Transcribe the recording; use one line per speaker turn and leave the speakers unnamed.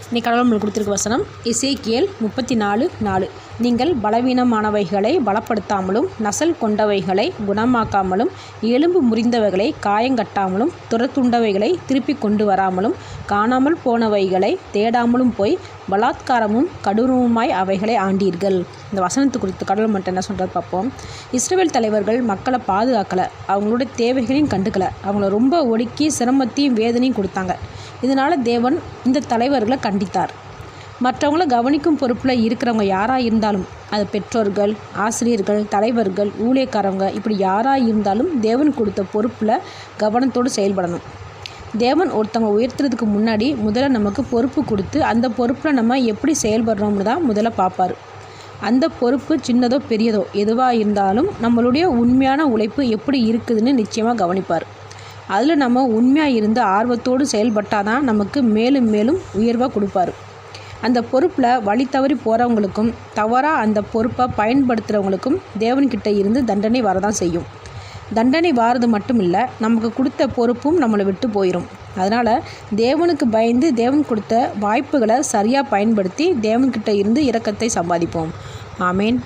இன்னைக்கு கடவுள் நம்மளுக்கு கொடுத்துருக்க வசனம் எசேக்கியேல் 34:4. நீங்கள் பலவீனமானவைகளை பலப்படுத்தாமலும் நசல் கொண்டவைகளை குணமாக்காமலும் எலும்பு முறிந்தவைகளை காயங்கட்டாமலும் துரத்துண்டவைகளை திருப்பி கொண்டு வராமலும் காணாமல் போனவைகளை தேடாமலும் போய் பலாத்காரமும் கடூரமுமாய் அவைகளை ஆண்டீர்கள். இந்த வசனத்தை குறித்து கடவுள் மட்டும் என்ன சொல்கிறது பார்ப்போம். இஸ்ரவேல் தலைவர்கள் மக்களை பாதுகாக்கலை, அவங்களுடைய தேவைகளையும் கண்டுக்கலை, அவங்கள ரொம்ப ஒடுக்கி சிரமத்தையும் வேதனையும் கொடுத்தாங்க. இதனால் தேவன் இந்த தலைவர்களை கண்டித்தார். மற்றவங்கள கவனிக்கும் பொறுப்பில் இருக்கிறவங்க யாராக இருந்தாலும், அது பெற்றோர்கள், ஆசிரியர்கள், தலைவர்கள், ஊழியக்காரவங்க, இப்படி யாராக இருந்தாலும் தேவன் கொடுத்த பொறுப்பில் கவனத்தோடு செயல்படணும். தேவன் ஒருத்தவங்க உயர்த்துறதுக்கு முன்னாடி முதல்ல நமக்கு பொறுப்பு கொடுத்து அந்த பொறுப்பில் நம்ம எப்படி செயல்படுறோம்னு தான் முதல்ல பார்ப்பார். அந்த பொறுப்பு சின்னதோ பெரியதோ எதுவாக இருந்தாலும் நம்மளுடைய உண்மையான உழைப்பு எப்படி இருக்குதுன்னு நிச்சயமாக கவனிப்பார். அதில் நம்ம உண்மையாக இருந்து ஆர்வத்தோடு செயல்பட்டால் தான் நமக்கு மேலும் மேலும் உயர்வாக கொடுப்பார். அந்த பொறுப்பில் வழி தவறி போகிறவங்களுக்கும் தவறாக அந்த பொறுப்பை பயன்படுத்துகிறவங்களுக்கும் தேவன்கிட்ட இருந்து தண்டனை வரதான் செய்யும். தண்டனை வாரது மட்டும் இல்லை, நமக்கு கொடுத்த பொறுப்பும் நம்மளை விட்டு போயிடும். அதனால் தேவனுக்கு பயந்து தேவன் கொடுத்த வாய்ப்புகளை சரியாக பயன்படுத்தி தேவன்கிட்ட இருந்து இரக்கத்தை சம்பாதிப்போம். ஆமேன்.